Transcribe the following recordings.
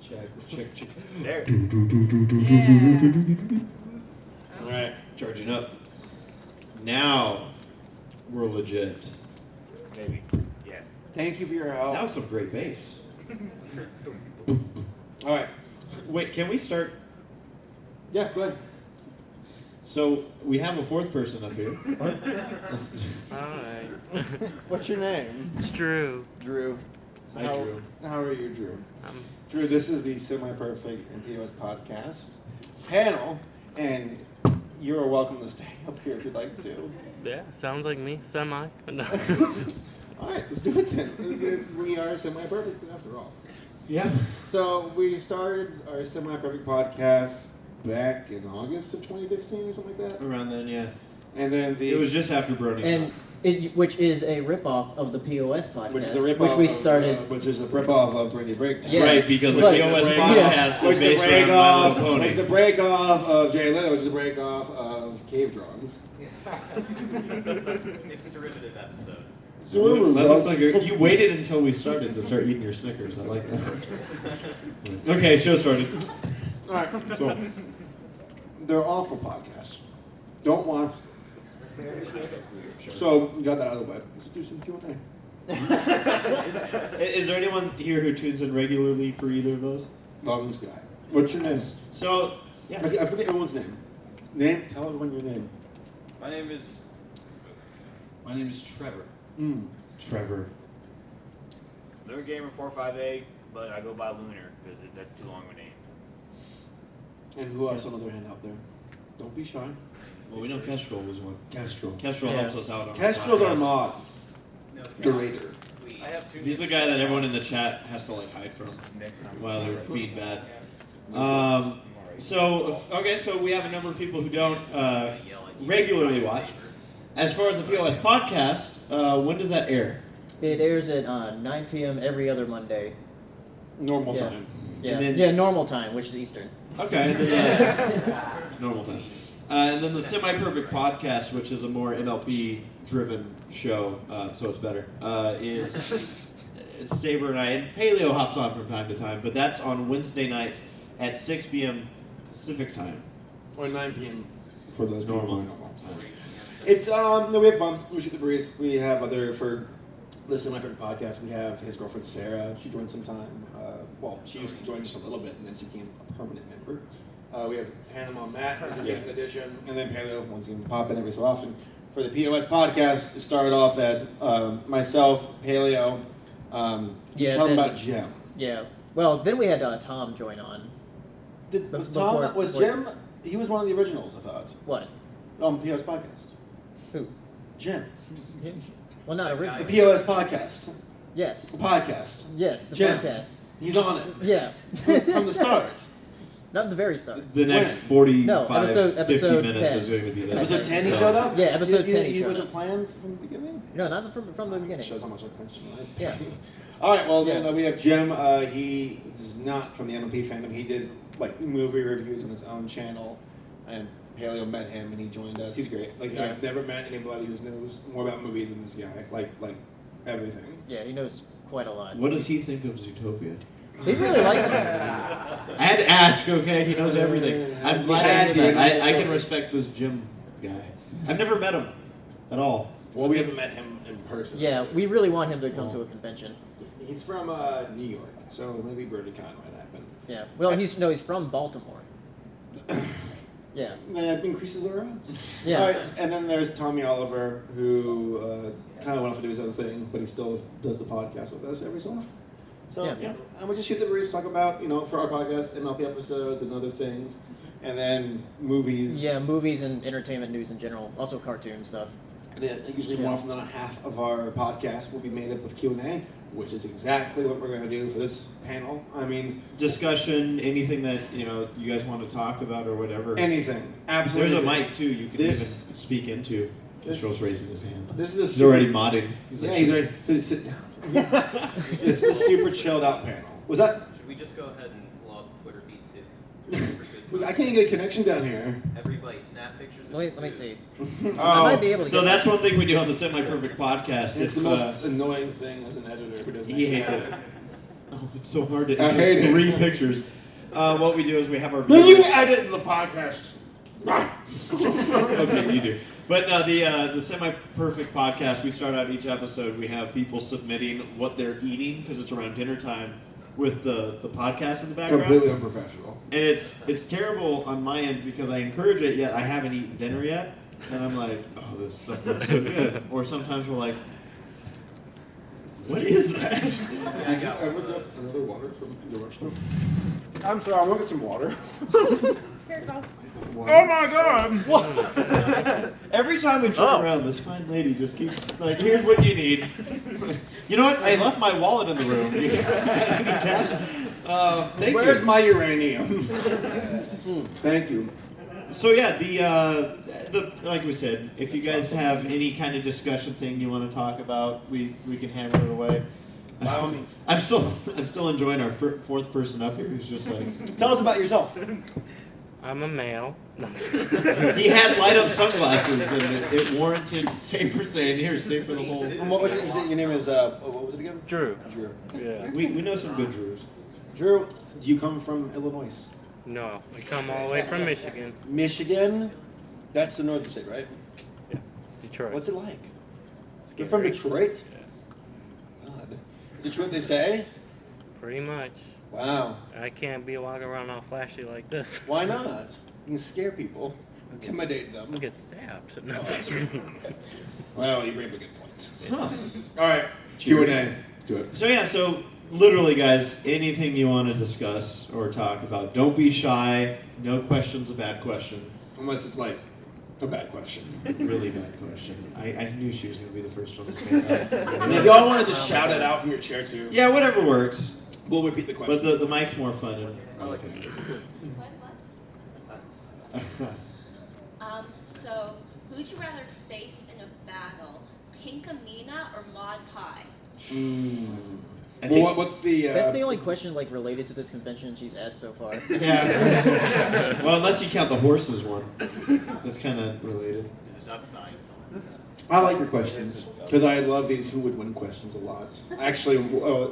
Check. There. All right, charging up. Now we're legit. Maybe. Yes. Thank you for your help. That was some great bass. All right. Wait, can we start? Yeah, go ahead. So we have a fourth person up here. Hi. What's your name? It's Drew. Drew. Hi, Drew. How are you, Drew? I'm Drew, this is the Semi-Perfect and POS podcast panel, and you are welcome to stay up here if you'd like to. Yeah, sounds like me. Semi. No. All right, let's do it then. We are Semi-Perfect after all. Yeah. So we started our Semi-Perfect podcast back in August of 2015 or something like that. Around then, yeah. And then It was just after Brody. And which is a ripoff of the POS podcast, which is a ripoff which we started. which is a ripoff of Brady Breakdown. Yeah. Right, because the But- POS Break podcast which is is the based break around My off, Little Pony. which is the break off of Jay Leno, which is the break off of Cave Drawings. It's a derivative episode. That looks like you waited until we started to start eating your Snickers. I like that. Okay, show started. All right, so they're awful podcasts. Don't watch. So we got that out of the way. Let's do some Q&A. Is there anyone here who tunes in regularly for either of those? Love this guy. What's your name? So, yeah. I forget everyone's name. Tell everyone your name. My name is Trevor. Trevor. Lunar Gamer 458, but I go by Lunar because that's too long of a name. And who else on the other hand out there? Don't be shy. Well, we know Kestrel was one. Kestrel. Kestrel Yeah. helps us out on Kestrel's the our podcast. mod. Curator. I have two. He's the guy that everyone in the chat has to like hide from while they're being bad. So we have a number of people who don't regularly watch. As far as the POS podcast, when does that air? It airs at 9 p.m. every other Monday. Normal Yeah. time. Yeah, And then- normal time, which is Eastern. Okay. And then, normal time. And then the Semi-Perfect podcast, which is a more MLP-driven show, so it's better, it's Saber and I. And Paleo hops on from time to time, but that's on Wednesday nights at 6 p.m. Pacific time. Or 9 p.m. for those Normal. normal time. It's no, we have fun. We shoot the breeze. We have for listen to my favorite podcast. We have his girlfriend Sarah. She joined sometime. Well, she used to join just a little bit, and then she became a permanent member. We have Panama Matt, who's a recent addition, and then Paleo once again pop in every so often. For the POS podcast, it started off as myself, Paleo. Tell them about Jem. Yeah. Well, then we had Tom join on. Was Before- Jem? He was one of the originals, I thought. What? POS podcast. Who? Jem. Well, not The originally. POS podcast. Yes. The podcast. Yes, the Jim. podcast. He's on it. Yeah. From the start. Not the very start. The next When? 45, No, episode 50 minutes 10. is going to be that. Episode 10 he So- showed up? Yeah, episode 10 he He showed wasn't up. planned from the beginning? No, not from the beginning. Shows how much I punched him, right? Yeah. All right, well, then Yeah. we have Jim. He is not from the MLP fandom. He did like movie reviews on his own channel, and Paleo met him and he joined us. He's great. Like, Yeah. I've never met anybody who knows more about movies than this guy. Like everything. Yeah, he knows quite a lot. What does he think of Zootopia? He really liked it. I had to ask, okay? He knows everything. I'm glad had I to, did that. you I had can to. respect this Jim guy. I've never met him at all. Well, we haven't met him in person. Yeah, we really want him to come to a convention. He's from New York, so maybe BronyCon might happen. Yeah. Well, he's from Baltimore. Yeah. That increases our odds. Yeah. All right, and then there's Tommy Oliver, who kind of went off to do his other thing, but he still does the podcast with us every so often. So, Yeah. and we just shoot the breeze, talk about, for our podcast, MLP episodes and other things, and then movies. Yeah, movies and entertainment news in general. Also cartoon stuff. And then usually more often than not, half of our podcast will be made up of Q&A, which is exactly what we're going to do for this panel. I mean, Discussion, anything that you guys want to talk about or whatever. anything. Absolutely. There's a mic too. You can even This- speak into. this- Kestrel's raising his hand. This is a He's already modding. He's Yeah, like, he's ready. Please sit down. This is a super chilled out panel. Was that? Should we just go ahead and pull up the Twitter feed too? I can't get a connection down here. Everybody snap pictures. of Let me food. see. Oh, I might be able to so get that's one thing we do on the Semi-Perfect podcast. It's the most annoying thing as an editor who doesn't. he actually hates have it. Oh, it's so hard to I hate enter it. 3 pictures. What we do is we have our. Then you edit the podcast. Okay, you do. But no, the semi-perfect podcast. We start out each episode. We have people submitting what they're eating because it's around dinner time, with the podcast in the background. Completely unprofessional. And it's terrible on my end because I encourage it, yet I haven't eaten dinner yet, and I'm like, oh, this stuff looks so good. Or sometimes we're like, what is that? Did you ever get another water from the restaurant? I'm sorry, I'm gonna get some water. Here it goes. Oh my god! Every time we turn around, this fine lady just keeps like, here's what you need. You know what? I left my wallet in the room. Thank Where's you. my uranium? Thank you. So yeah, the like we said, if you guys have any kind of discussion thing you want to talk about, we can hammer it away. By all means. I'm still enjoying our 4th person up here who's just like, Tell us about yourself. I'm a male. he had light up sunglasses and it warranted Saber saying, here, stay for the whole. And what was your name is, what was it again? Drew. Drew. Yeah. We know some good Drews. Drew, do you come from Illinois? No, we come all the way from Michigan. Michigan? That's the northern state, right? Yeah. Detroit. What's it like? Scary. You're from Detroit? Yeah. God. Is the truth they say? Pretty much. Wow. I can't be walking around all flashy like this. Why not? You can scare people, intimidate them. I'll get stabbed. No. Well, you bring up a good point. Huh. All right, Q&A. Do it. So yeah, so literally, guys, anything you want to discuss or talk about, don't be shy. No question's a bad question. Unless it's like a bad question. Really bad question. I knew she was going to be the first one to say that. And if y'all want to just shout it out from your chair too, Yeah, whatever works. we'll repeat the question. But the mic's more fun. What? So, who'd you rather face in a battle, Pinkamena or Mod Pie? I Well, think- what's the? That's the only question like related to this convention she's asked so far. Yeah. Well, unless you count the horses one. That's kind of related. Is it duck sign still? I like your questions because I love these who would win questions a lot. Actually,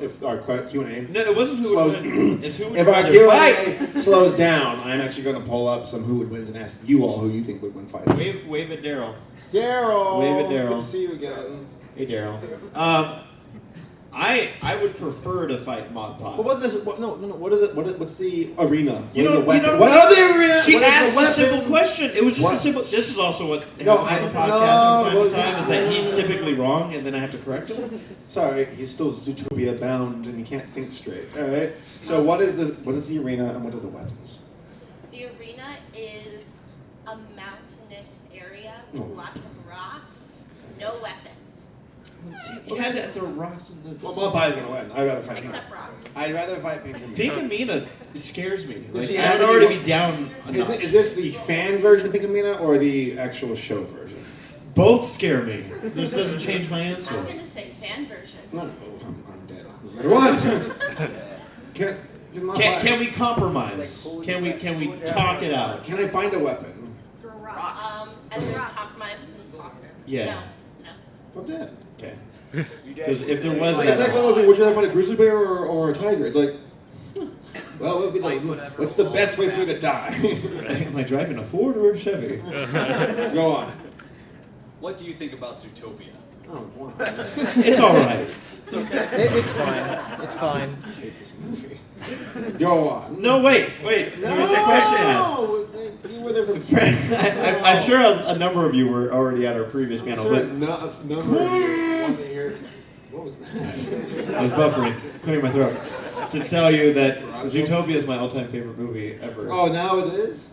if our Q&A No, it wasn't who slows, would win. It's who would if our rather fight. Q&A slows down, I'm actually going to pull up some who would wins and ask you all who you think would win fights. Wave at Daryl. Daryl. Wave at Daryl. Good to see you again. Hey, Daryl. I would prefer to fight Mod Pod. But what's the arena? You know, what are the arena? She what is asked the a simple weapon? question. It was just What? a simple. This is also what No, happens on the I- podcast no, from time well, to time is that he's typically wrong, and then I have to correct him. Sorry, he's still Zootopia bound and he can't think straight. All right. So what is the arena and what are the weapons? The arena is a mountainous area with lots of rocks, no weapons, You had to throw rocks in the. Well, Mopai's gonna win. I'd rather fight him. except rocks. I'd rather fight Pinkamena. Pinkamena scares me. Like, she I has would to be already one- be down. a Is notch. this the fan version of Pinkamena or the actual show version? Both scare me. This doesn't change my I'm answer. gonna say fan version. No, I'm dead. No matter what. Can we compromise? Can we talk it out? Can I find a weapon? As in compromises and talk. Yeah. No. I'm dead. Okay. You Because if there was It's like that, one of those, would you rather fight a grizzly bear or a tiger? It's like, well, what would be Fight like, whatever what's the will best way for you to fast. die? am I driving a Ford or a Chevy? Go on. What do you think about Zootopia? Oh, wow. It's all right. It's okay. It's fine. It's fine. I hate this movie. Go on. No, wait. There was a question asked. No, you were there for I'm sure a number of you were already at our previous I'm panel, sure but a number of you want to hear. What was that? I was buffering, clearing my throat, to tell you that Zootopia is my all-time favorite movie ever. Oh, now it is?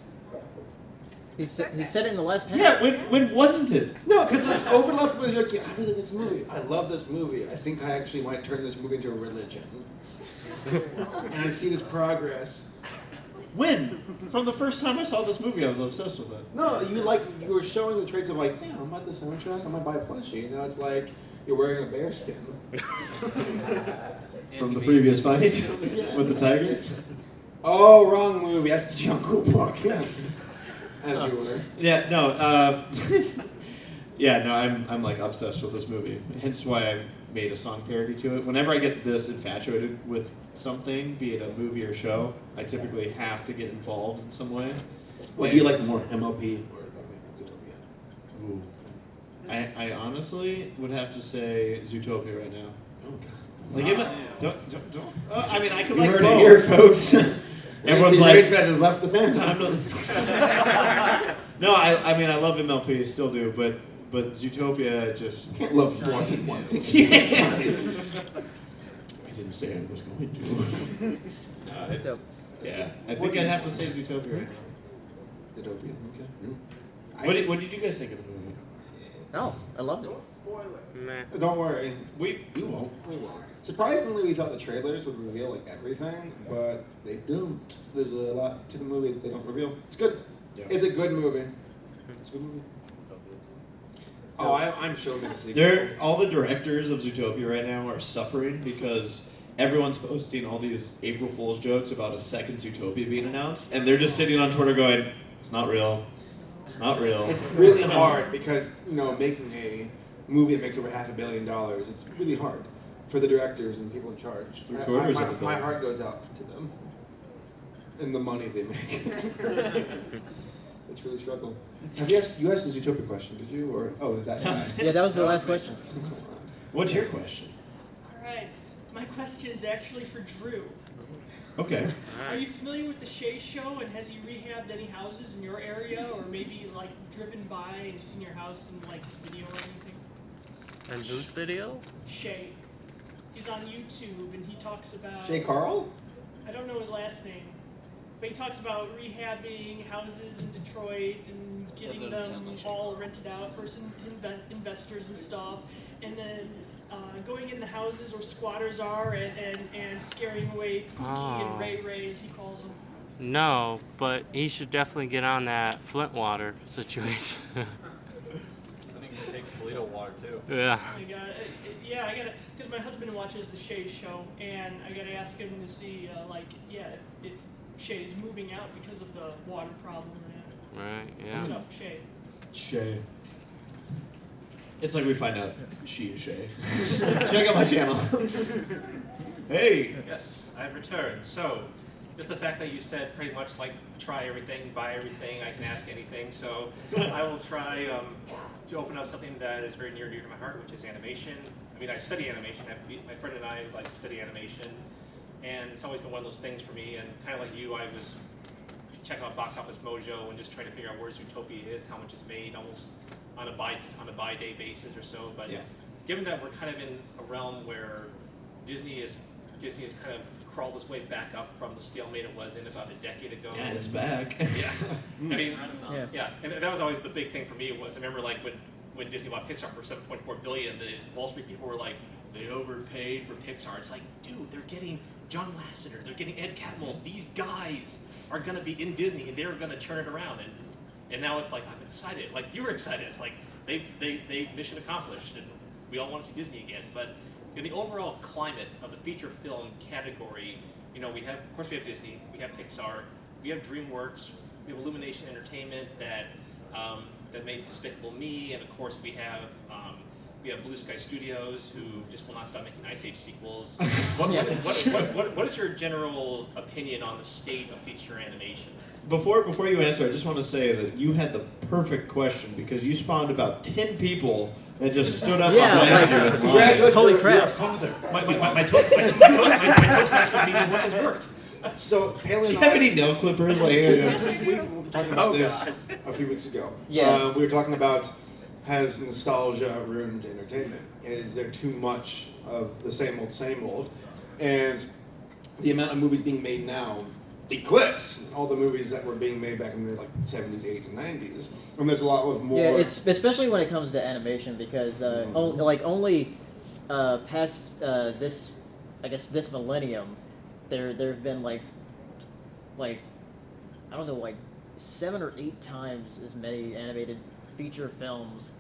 He said it in the last panel. Yeah, when wasn't it? No, because over the last couple of years, you're like, I really like this movie. I love this movie. I think I actually might turn this movie into a religion. And I see this progress. When? From the first time I saw this movie, I was obsessed with it. No, you were showing the traits of like, yeah, I'm at the soundtrack, I might buy a plushie. And now it's like, you're wearing a bear skin. From the previous fight with the tiger. Oh, wrong movie. That's the Jungle Book. As you were. Yeah, no. Yeah, no. I'm like obsessed with this movie. Hence why made a song parody to it. Whenever I get this infatuated with something, be it a movie or show, I typically have to get involved in some way. What do you like more, MLP or Zootopia? Ooh. I honestly would have to say Zootopia right now. Oh, God. Like, don't. I mean, I could You like heard both. it here, folks. Everyone's Race like, Bats has left the fans. time to. No, I mean, I love MLP, still do, but Zootopia just. Can't love more than one thing. I didn't say I was going to. No, So, yeah, I think I'd have to say Zootopia right now. Zootopia, okay. What did you guys think of the movie? no, I loved it. Meh. Don't worry. We won't. Surprisingly, we thought the trailers would reveal like everything, but they don't. There's a lot to the movie that they don't reveal. It's good. Yeah. It's a good movie. It's a good movie. Oh, I'm sure we're gonna see. all the directors of Zootopia right now are suffering because everyone's posting all these April Fool's jokes about a second Zootopia being announced, and they're just sitting on Twitter going, "It's not real. It's not real." It's really hard because making a movie that makes over $500 million, it's really hard for the directors and people in charge. Three-quarters of a My billion. heart goes out to them and the money they make. They truly struggle. You asked a Zootopia question, did you? Or is that Yeah, that was the last question. What's your question? All right. My question's actually for Drew. Okay. Are you familiar with the Shay Show, and has he rehabbed any houses in your area, or maybe like driven by and you've seen your house in like his video or anything? And whose video? Shay. He's on YouTube, and he talks about. Shay Carl? I don't know his last name, but he talks about rehabbing houses in Detroit and getting That doesn't them sound like Shay all Carl. rented out for some investors and stuff, and then going in the houses where squatters are and scaring away Pookie and Ray Ray, as he calls them. No, but he should definitely get on that Flint water situation. I think you can take Toledo water too. Yeah. I gotta, because my husband watches the Shay Show, and I gotta ask him to see, if Shay's moving out because of the water problem or not. Right, Look it yeah. up, Shay. Shay. It's like we find out she is Shay. Check out my channel. Hey. Yes, I've returned. So, just the fact that you said pretty much like try everything, buy everything, I can ask anything. So, I will try to open up something that is very near and dear to my heart, which is animation. I mean, I study animation. My friend and I like study animation, and it's always been one of those things for me. And kind of like you, I was checking out Box Office Mojo and just trying to figure out where Zootopia is, how much it's made, almost on a buy day basis or so. But Yeah. given that we're kind of in a realm where Disney has kind of crawled its way back up from the stalemate it was in about a decade ago. Yeah, it's back. Yeah. I mean, Yeah. yeah, and that was always the big thing for me. Was I remember like when Disney bought Pixar for $7.4 billion, the Wall Street people were like, they overpaid for Pixar. It's like, dude, they're getting John Lasseter, they're getting Ed Catmull. These guys are gonna be in Disney and they're gonna turn it around. And now it's like I'm excited. Like you were excited. It's like they mission accomplished, and we all want to see Disney again. But in the overall climate of the feature film category, we have, of course, we have Disney, we have Pixar, we have DreamWorks, we have Illumination Entertainment that made Despicable Me, and of course we have Blue Sky Studios, who just will not stop making Ice Age sequels. What is your general opinion on the state of feature animation? Before you answer, I just want to say that you had the perfect question because you spawned about 10 people that just stood up behind you. And lied. Congratulations, Holy you're crap. a father. My Toastmaster meeting has worked. So, Paleo Do you and have I, any nail clippers laying? we were talking about this a few weeks ago. Yeah. We were talking about, has nostalgia ruined entertainment? Is there too much of the same old? And the amount of movies being made now eclipse all the movies that were being made back in the 70s, 80s, and 90s. And there's a lot of more. Yeah, it's especially when it comes to animation because only past this millennium, there've been like I don't know 7 or 8 times as many animated feature films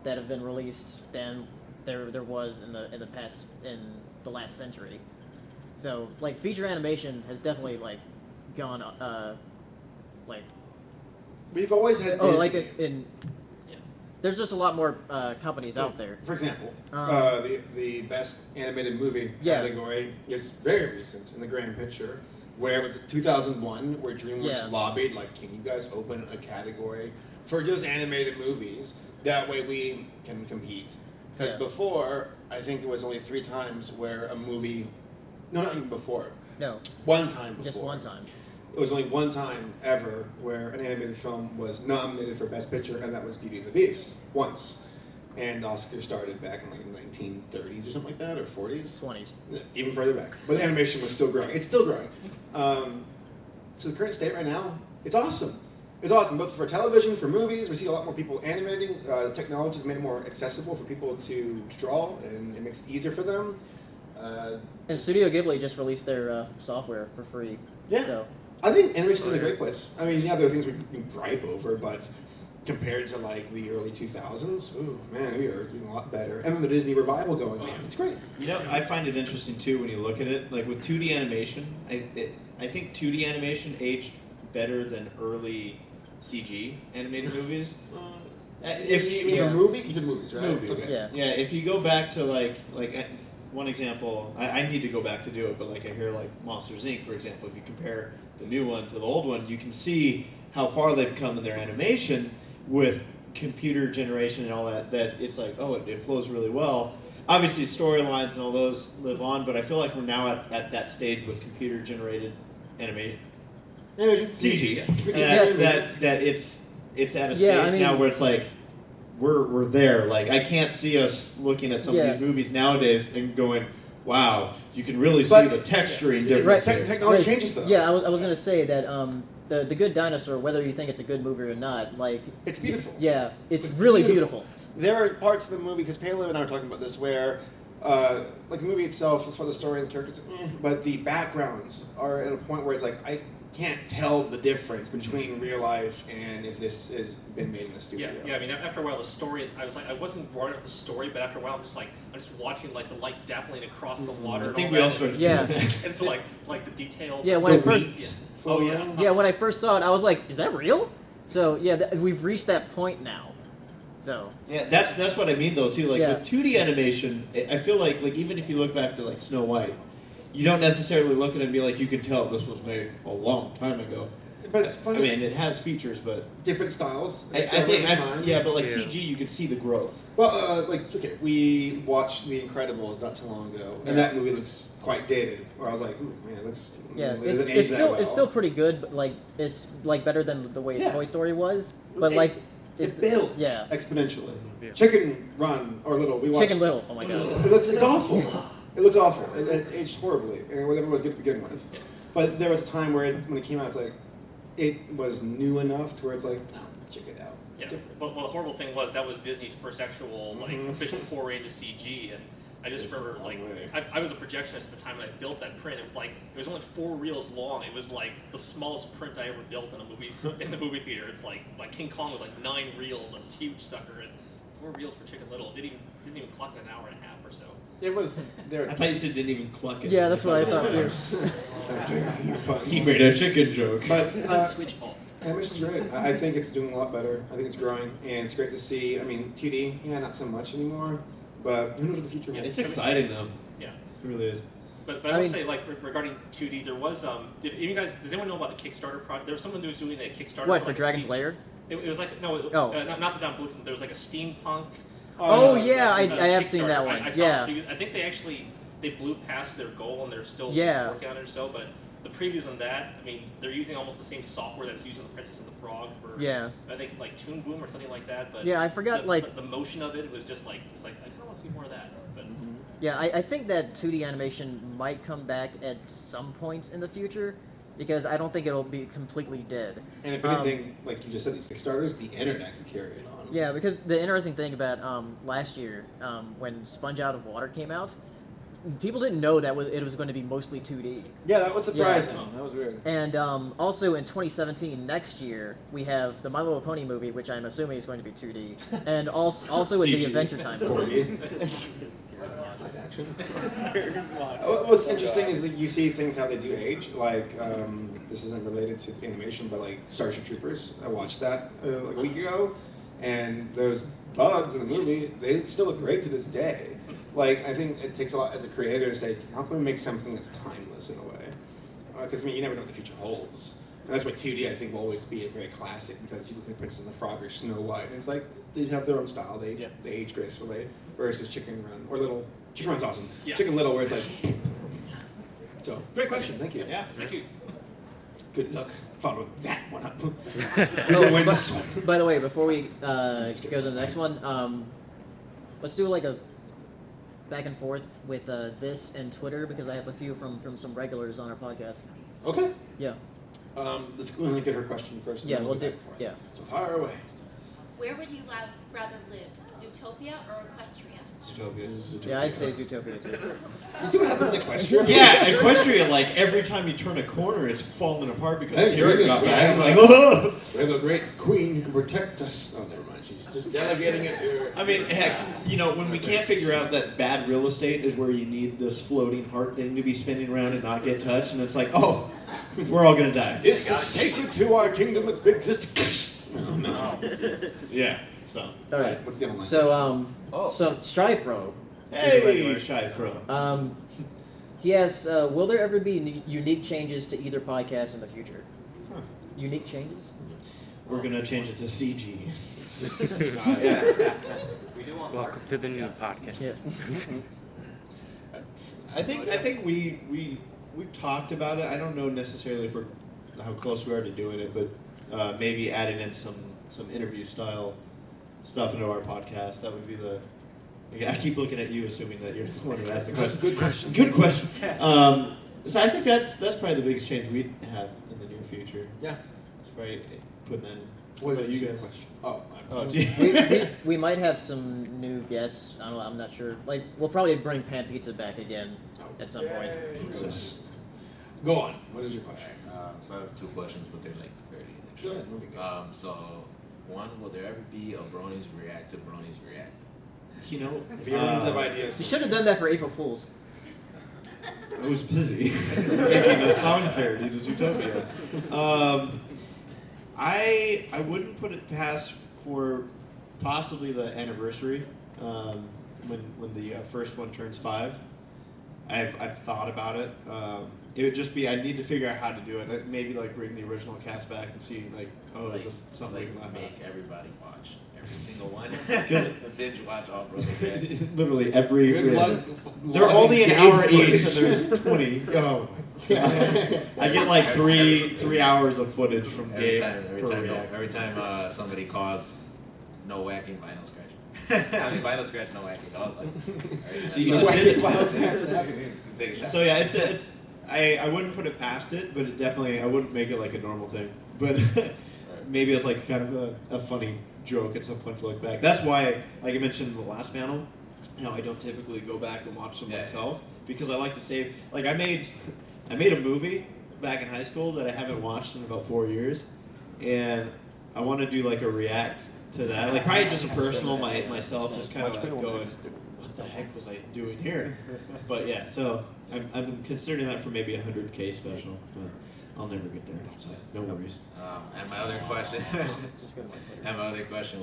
that have been released than there was in the last century. So feature animation has definitely gone We've always had Disney. there's just a lot more companies out there. For example, Um, the best animated movie Yeah. category is very recent in the grand picture, where it was 2001, where DreamWorks Yeah. lobbied, like, can you guys open a category for just animated movies? That way we can compete. Because Yeah. before, I think it was only 3 times where a movie, no, not even before, No, one time before. just one time. It was only one time ever where an animated film was nominated for Best Picture, and that was Beauty and the Beast, once. And the Oscar started back in like the 1930s or something like that, or 40s? 20s. Even further back. But animation was still growing. It's still growing. So the current state right now, it's awesome. It's awesome, both for television, for movies. We see a lot more people animating. Technology has made it more accessible for people to draw, and it makes it easier for them. And Studio Ghibli just released their software for free. Yeah. So, I think animation's in a great place. I mean, yeah, there are things we can gripe over, but compared to like the early 2000s, ooh, man, we are doing a lot better. And then the Disney revival going on. It's great. You know, I find it interesting too when you look at it. Like with 2D animation, I think 2D animation aged better than early CG animated movies. If you Even movies, right? movies, Okay. Yeah. yeah. If you go back to like one example, I need to go back to do it, but like I hear like Monsters Inc. for example. If you compare the new one to the old one, you can see how far they've come in their animation with computer generation and all that. That it's like, oh, it flows really well. Obviously, storylines and all those live on, but I feel like we're now at that stage with computer generated animation. CG. That it's at a stage Yeah, I mean- now where it's like we're there. Like I can't see us looking at some of Yeah. these movies nowadays and going, wow, you can really see But- the texturing Right. difference. here. Technology Right. changes though. Yeah, I was gonna say that the Good Dinosaur, whether you think it's a good movie or not, like It's beautiful. yeah, it's It's really beautiful. beautiful. There are parts of the movie, because Paleo and I were talking about this, where like the movie itself, as far as the story and the characters, but the backgrounds are at a point where it's like I can't tell the difference between real life and if this has been made in a studio. Yeah. I mean, after a while, the story. I wasn't bored with the story, but after a while, I'm just watching like the light dappling across the water. I and think all we all that. started Yeah. doing that. And so like the detail. Yeah, when I The first wheat. Oh yeah. yeah when I first saw it, I was like, is that real? So yeah, we've reached that point now. So Yeah, that's what I mean though too. Like Yeah. with 2D animation, I feel like even if you look back to like Snow White, you don't necessarily look at it and be like, you can tell this was made a long time ago. But it's I funny. mean, it has features, but Different styles. I think time. yeah, but like Yeah. CG, you can see the growth. Well, okay, we watched The Incredibles not too long ago, and that movie looks quite dated. Where I was like, ooh, man, it looks. yeah, it doesn't age it's that still well. it's still pretty good, but like it's like better than the way Yeah. Toy Story was. But It- like it's It builds yeah. exponentially. Yeah. Chicken Run or Little, we watched. Chicken Little. Oh my god. It's awful. It looks awful. It's aged horribly, and whatever was good to begin with. But there was a time where when it came out, it's like it was new enough to where it's like, oh, check it out. It's Yeah. different. But the horrible thing was that was Disney's first actual Mhm. official foray into CG, and I just remember There's no way. I was a projectionist at the time when I built that print. It was like it was only 4 reels long. It was like the smallest print I ever built in a movie in the movie theater. It's like King Kong was like 9 reels. That's a huge sucker, and 4 reels for Chicken Little didn't even clock in an hour and a half or so. It was there. I thought you said didn't even cluck it. Yeah, that's what I thought too. He made a chicken joke. But Switch off. animation's great. I think it's doing a lot better. I think it's growing, and it's great to see. I mean, 2D, yeah, not so much anymore. But who knows what the future Yeah, holds? it's exciting though. Yeah. It really is. But I I will mean- say, like regarding 2D, there was does anyone know about the Kickstarter project? There was someone who was doing a Kickstarter. What for like, Dragon's steam- Lair? It was like not the Don Bluth one. There was like a steampunk. Oh yeah, I have seen Kickstarter. that one. I saw Yeah. it. I think they blew past their goal and they're still Yeah. working on it or so. But the previews on that, I mean, they're using almost the same software that was used on the Princess and the Frog for Yeah. I think like Toon Boom or something like that. But Yeah, I forgot, like- the motion of it was just like I kind of want to see more of that. But Yeah, I think that 2D animation might come back at some points in the future because I don't think it'll be completely dead. And if anything, like you just said, these Kickstarters, the internet could carry it on. Yeah, because the interesting thing about last year when Sponge Out of Water came out, people didn't know that it was going to be mostly 2D. Yeah, that was surprising. Yeah. That was weird. And also in 2017, next year, we have the My Little Pony movie, which I'm assuming is going to be 2D, and also in the CG. Adventure Time For movie. you. Live action. What's interesting is that you see things how they do age. Like this isn't related to animation, but like Starship Troopers. I watched that like a week ago, and those bugs in the movie, they still look great to this day. Like, I think it takes a lot as a creator to say, how can we make something that's timeless in a way? Because, I mean, you never know what the future holds. And that's why 2D, I think, will always be a very classic, because you look at Princess and the Frog or Snow White, and it's like, they have their own style. They age gracefully. Versus Chicken Run, or Little. Chicken Run's awesome. Yeah. Chicken Little, where it's like... So, great question. Thank you. Yeah, thank you. Good luck following that one up. Who's gonna win this one? By the way, before we go to the next one, let's do like a back and forth with this and Twitter, because I have a few from some regulars on our podcast. Okay. Yeah. Let's go and get her question first. And Yeah, then we'll go do. back and forth. Yeah. So fire away. Where would you rather live, Zootopia or Equestria? Zootopia. Yeah, I'd say Zootopia too. You see what happens with Equestria? Yeah, Equestria, like every time you turn a corner, it's falling apart because Hey, Terry goodness, got man. back. I'm like, oh. We have a great queen who can protect us. Oh, never mind. She's just delegating it to I mean, heck, you know, when we can't figure out that bad real estate is where you need this floating heart thing to be spinning around and not get touched, and it's like, oh, we're all gonna die. It's sacred to our kingdom. It's big. Just oh, no. Yeah. So. All right. What's the other one? So Strifro. Hey, shy pro. He asks, will there ever be unique changes to either podcast in the future? Huh. Unique changes? We're gonna change it to CG. We do want Welcome to the new podcast. Yeah. I think we've talked about it. I don't know necessarily for how close we are to doing it, but maybe adding in some interview style stuff into our podcast. That would be the. I keep looking at you, assuming that you're the one who asked the question. Good question. Good question. So I think that's probably the biggest change we'd have in the near future. Yeah. It's probably putting in. What about you guys? Question? Oh. Oh, gee. we might have some new guests. I don't know. I'm not sure. Like, we'll probably bring Pan Pizza back again at some point. Jesus. Go on. What is your question? So I have two questions, but they're like fairly Go ahead. Moving on. So, one, will there ever be a Bronies React to Bronies React? You know, Feelings of ideas. You should have done that for April Fools. I was busy making a song parody to Zootopia. I wouldn't put it past for possibly the anniversary when the first one turns 5. I've thought about it. It would just be I'd need to figure out how to do it. I'd maybe like bring the original cast back and see like is this something It's like that make everybody watch every single one. Binge watch all Bronies React. literally every. Good luck. They're only an hour each, and footage. there's 20. Oh, I get like three hours of footage from Every game. time, every time somebody calls, no whacking, vinyl scratching. I mean, vinyl scratch, no whacking. All like, So you just did it. Take a shot. So yeah, it's I wouldn't put it past it, but it definitely I wouldn't make it like a normal thing. But maybe it's like kind of a funny joke at some point to look back. That's why, like I mentioned in the last panel, I don't typically go back and watch them myself because I like to save. Like I made a movie back in high school that I haven't watched in about 4 years, and I want to do like a react to that. Like probably just a personal myself, just kind of like going, what the heck was I doing here? But yeah, so I've been considering that for maybe a 100K special. But I'll never get there, so no worries. And my other question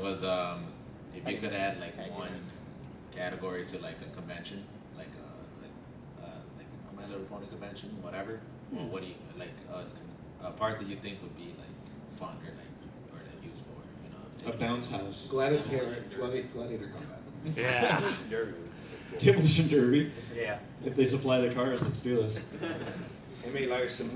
was, if you could add like one category to like a convention, like a My Little Pony convention, whatever. Well, what do you like? A part that you think would be like fun or like used for, you know? A bounce house. Gladiator combat. Yeah. Demolition Derby. Yeah. If they supply the cars, let's do this. I made Larson.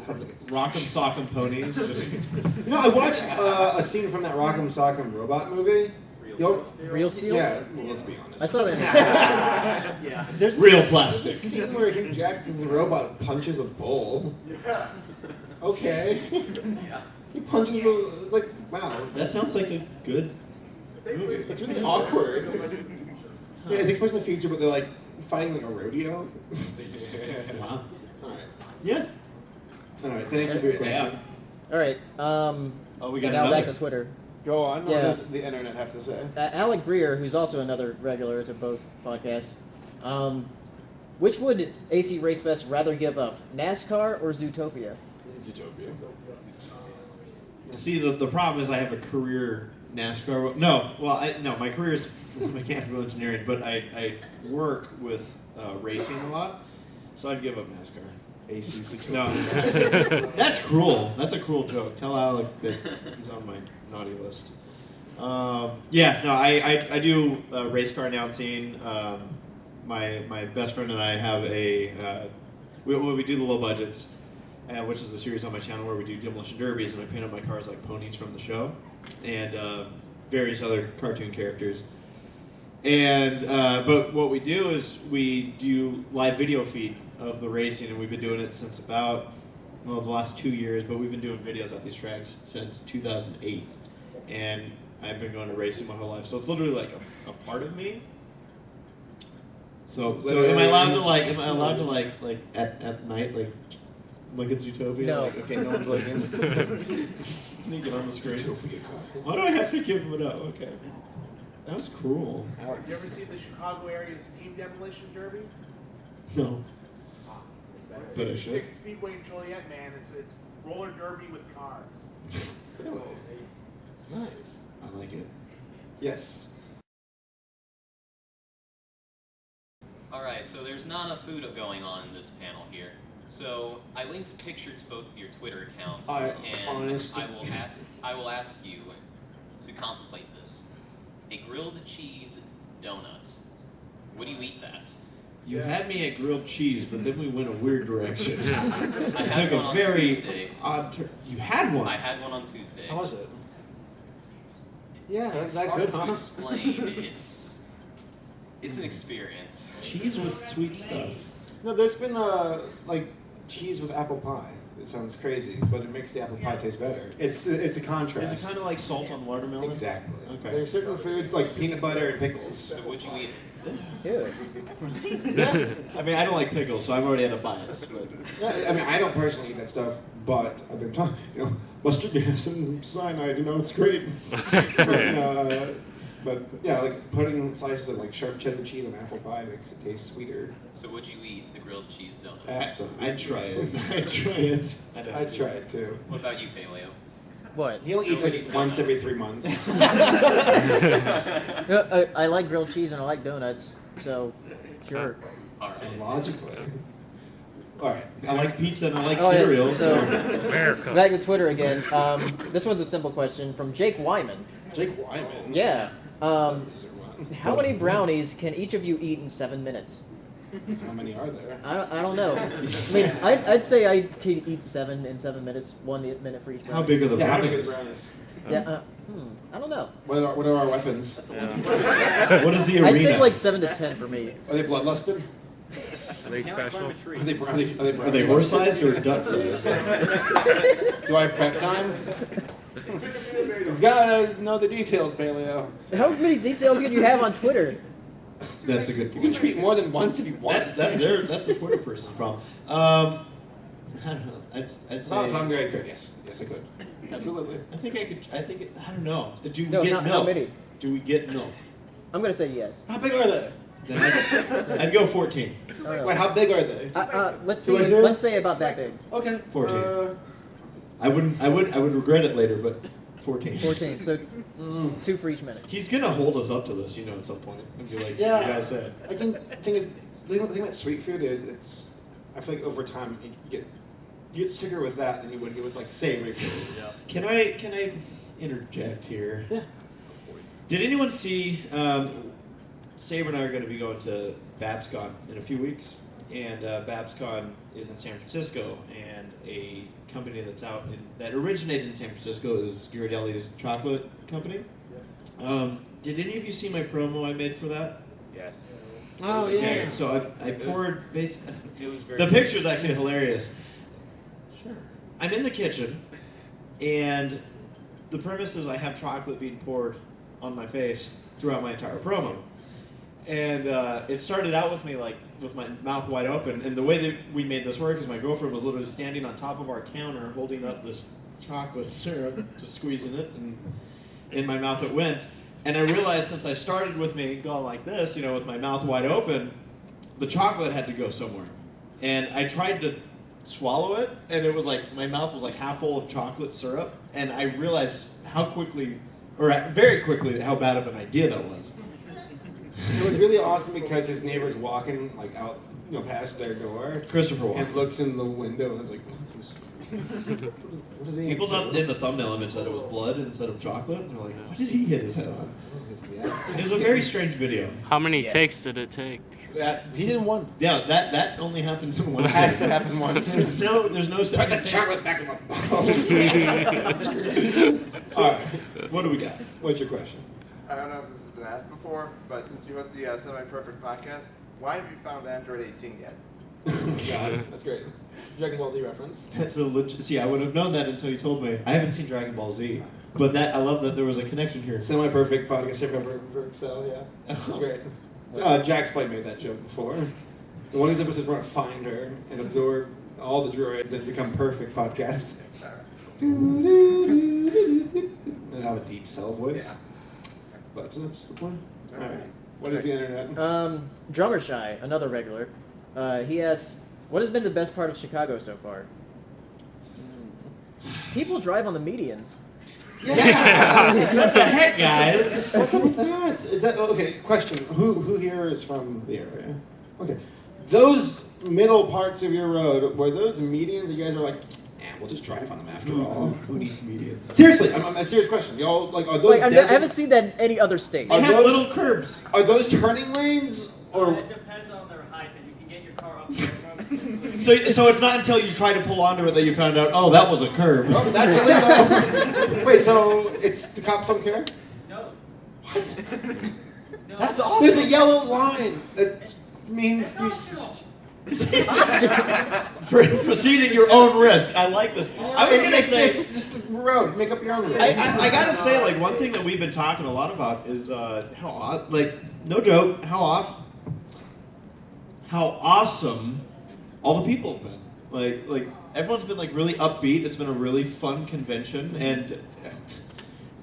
Rock'em Sock'em Ponies. Just No, I watched a scene from that Rock'em Sock'em robot movie. Real Steel? Yeah, well, let's be honest. I saw that. Yeah. There's real a plastic. scene where Hugh Jackson's robot punches a bull. Yeah. Okay. Yeah. He punches the like wow. That sounds like a good movie. It's really awkward. Yeah, it takes place in the future, but they're like fighting like a rodeo. Wow. Alright. Yeah. Alright, thank you for your question. All right. Oh, we got now back another. to Twitter. Go on. Yeah. What does the internet have to say? Alec Greer, who's also another regular to both podcasts, which would AC Race Best rather give up, NASCAR or Zootopia? Zootopia. See, the problem is I have a career NASCAR. No, well, my career is mechanical engineering, but I work with racing a lot, so I'd give up NASCAR. AC Zootopia. No, that's cruel. That's a cruel joke. Tell Alec that he's on my naughty list. I do race car announcing. My best friend and I have we do the low budgets, which is a series on my channel where we do demolition derbies, and I paint up my cars like ponies from the show, and various other cartoon characters. And but what we do is we do live video feed of the racing, and we've been doing it since about the last 2 years. But we've been doing videos at these tracks since 2008, and I've been going to racing my whole life. So it's literally like a part of me. So am I allowed to like at night like look at Zootopia? No. Like, okay, no one's looking. Sneak it on the screen. Why do I have to give it up? Okay. That was cruel. Have you ever seen the Chicago area steam demolition derby? No. It's But I should. 66 Speedway in Joliet, man. It's roller derby with cars. Really? Nice. I like it. Yes. Alright, so there's not enough food going on in this panel here. So I linked a picture to both of your Twitter accounts, and I will ask you to contemplate this. A grilled cheese donut. Would you eat that? You had me at grilled cheese, but then we went a weird direction. I had took one a on very Tuesday. odd you had one? I had one on Tuesday. How was it? Yeah, that's It's that hard good, to huh? explain. It's an experience. Cheese with sweet stuff. No, there's been like cheese with apple pie. It sounds crazy, but it makes the apple pie taste better. It's a contrast. Is it kind of like salt on watermelon? Exactly. Okay. There's certain foods like peanut butter and pickles. So would you eat it? Ew. I mean, I don't like pickles, so I've already had a bias. But Yeah, I mean, I don't personally eat that stuff, but I've been talking, mustard gas and cyanide, it's great. But yeah, like putting slices of like sharp cheddar cheese on apple pie makes it taste sweeter. So would you eat the grilled cheese donut? Absolutely. I'd try it. I'd try it. I'd try it too. What about you, Paleo? What? He only eats it once every 3 months. I like grilled cheese and I like donuts, so sure. Alright. Logically. All right. I like pizza and I like Oh, yeah, cereal. so America. back to Twitter again. This one's a simple question from Jake Wyman. Jake Wyman. Yeah. How many brownies can each of you eat in 7 minutes? How many are there? I don't know. I mean, I'd say I could eat 7 in 7 minutes, 1 minute for each brownie. How big are the Yeah, how big are brownies? the brownies? Yeah. I don't know. What are our weapons? What is the arena? I'd say like 7 to 10 for me. Are they bloodlusted? Are they special? Are they horse-sized or duck-sized? Do I have prep time? You've got to know the details, Paleo. How many details can you have on Twitter? That's a good You can point. tweet more than once if you want. That's the Twitter person's problem. I don't know. I'd If say. I was hungry, I could. Yes, I could. Absolutely. I think I could. I don't know. Do we No, get not milk? how many. Do we get milk? I'm gonna say yes. How big are they? Then I'd go 14. I don't know. Wait, how big are they? Let's Do I see. say it? Let's say about that big. Okay. 14. I would regret it later, but 14. 14. So 2 for each minute. He's gonna hold us up to this, at some point, and be like, Yeah. "You guys said." I can. The thing about sweet food is I feel like over time you get sicker with that than you would get with like savory food. Yeah. Can I interject here? Yeah. Did anyone see? Saber and I are going to be going to BabsCon in a few weeks, and BabsCon is in San Francisco, and a company that originated in San Francisco is Ghirardelli's chocolate company. Did any of you see my promo I made for that? Yes. Oh Okay, so I poured. It was very. The picture's actually hilarious. Sure. I'm in the kitchen, and the premise is I have chocolate being poured on my face throughout my entire promo. And it started out with me with my mouth wide open, and the way that we made this work is my girlfriend was literally standing on top of our counter holding up this chocolate syrup, just squeezing it, and in my mouth it went. And I realized since I started with me going like this, with my mouth wide open, the chocolate had to go somewhere. And I tried to swallow it, and it was like my mouth was like half full of chocolate syrup, and I realized how quickly very quickly, how bad of an idea that was. It was really awesome because his neighbor's walking like out, past their door. Christopher Walken. And looks in the window and it's like, what are they People into? in the thumbnail image said it was blood instead of chocolate. And they're like, what did he hit his head on? It was a very strange video. How many takes did it take? He did one. Yeah, that only happens in one. It has to happen once. There's no Put second the take. chocolate back in my bottle. All right, what do we got? What's your question? I don't know if this has been asked before, but since you host the Semi-Perfect podcast, why have you found Android 18 yet? God, that's great. Dragon Ball Z reference. That's a See, I would have known that until you told me. I haven't seen Dragon Ball Z, but I love that there was a connection here. Semi-perfect podcast, semi-perfect cell, yeah. That's great. Jack Spite made that joke before. In one of these episodes, we're going to find her and absorb all the droids and become perfect podcast. And have a deep cell voice. Yeah. But that's the point. All right. What is the internet? Drummer Shy, another regular. He asks, what has been the best part of Chicago so far? People drive on the medians. Yeah! What the heck, guys? What's up with that? Is that okay? Question: Who here is from the area? Okay, those middle parts of your road were those medians that you guys were like, we'll just drive on them after all. Who needs medians? Seriously, I'm a serious question. Y'all are those? I haven't seen that in any other state. They have little curbs. Are those turning lanes or? It depends on their height, and you can get your car up there. So it's not until you try to pull onto it that you found out, oh, that was a curb. Oh, that's illegal. Wait, so it's the cops don't care? No. What? No. That's awesome. There's a yellow line that means you. Proceed at your own risk. I like this. I was gonna say it's just the road. Make up your own rules. I gotta say, like, one thing that we've been talking a lot about is how no joke, how awesome all the people have been. Like everyone's been like really upbeat. It's been a really fun convention, and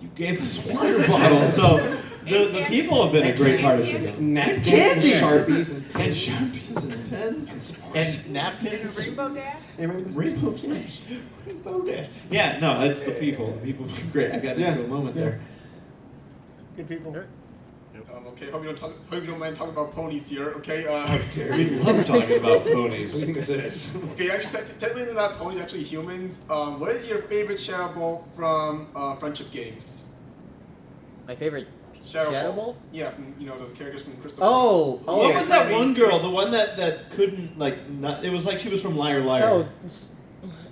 you gave us water bottles, so the people have been a great part of it. Napkins, Sharpies, and Sharpies and pens and napkins. Rainbow Dash? Rainbow Dash. Rainbow Dash. Yeah, no, it's the people. The people have been great. I got into a moment there. Good people. Okay, hope you don't mind talking about ponies here. Okay. We love talking about ponies. What do you think this is? Okay, actually, technically they're not ponies. Actually, humans. What is your favorite Shadow Ball from Friendship Games? My favorite Shadow Ball? Ball? Yeah, from, those characters from Crystal. Oh, what was that one girl? The one that couldn't not. It was like she was from Liar Liar.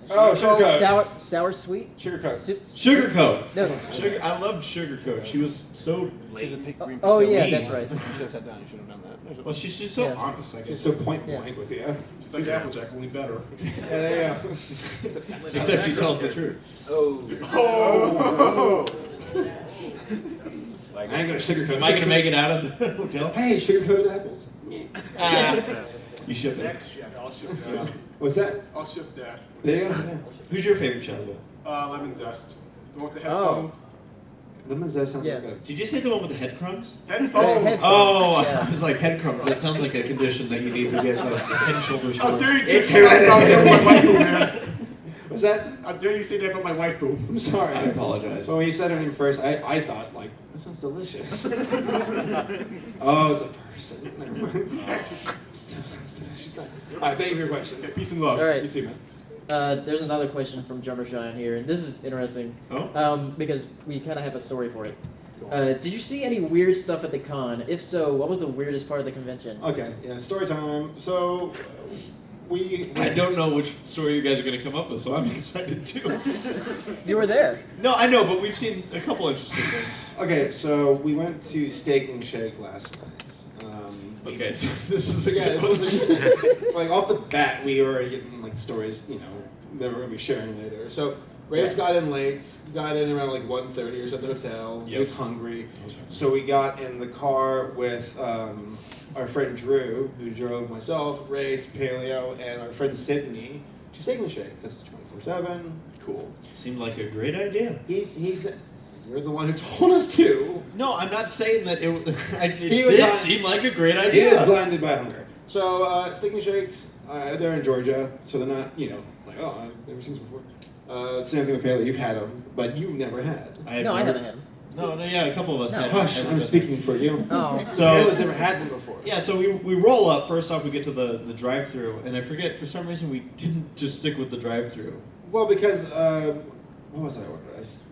Sugarcoat. Sour Sweet? Sugarcoat. Sugarcoat. No. I loved Sugarcoat. She was so. She's a big green. Oh yeah, that's right. You should have sat down. You should have done that. Well, she's so honest. I guess. She's so point blank with you. She's like Applejack, only better. Yeah. Except she tells the truth. Oh. I ain't gonna sugarcoat. Am I gonna make it out of the hotel? Hey, sugar-coated apples. You ship it. Next, I'll ship that. What's that? I'll ship that. There you go. Yeah. Who's your favorite Shadow Ball? Lemon Zest. The one with the headphones. Lemon Zest sounds like a... Did you say the one with the head crumbs? Headphones. Oh, I was like head crumbs. That sounds like a condition that you need to get like head and shoulders. How dare you It's say that about my waifu, man? What's that? How dare you say that about my waifu? I'm sorry. I apologize. Well, when you said her name first, I thought, like, that sounds delicious. Oh, it's a person. Never mind. All right, thank you for your question. Okay, peace and love. All right. You too, man. There's another question from Drummer Shine here, and this is interesting. Because we kind of have a story for it. Did you see any weird stuff at the con? If so, what was the weirdest part of the convention? Okay, yeah, story time. So, I don't know which story you guys are going to come up with, so I'm excited too. You were there. No, I know, but we've seen a couple interesting things. Okay, so we went to Steak and Shake last night. Okay, so this is it's like off the bat, we were getting like stories, that we're gonna be sharing later. So Reyes got in late, got in around like 1:30 or so at the hotel. He was hungry, so we got in the car with our friend Drew, who drove myself, Reyes, Paleo, and our friend Sydney to Steak and Shake because it's 24/7. Cool. Seemed like a great idea. You're the one who told us to. No, I'm not saying that it did seem like a great idea. He was blinded by hunger. So, Steak and Shakes, they're in Georgia, so they're not, like, oh, I've never seen this before. Same thing with Paleo. You've had them, but you've never had. I haven't had them. No, yeah, a couple of us had. Hush, I'm speaking for you. Oh. So Paleo's never had them before. Yeah, so we roll up. First off, we get to the drive-through, and I forget, for some reason, we didn't just stick with the drive-through. Well, because, what was I ordering?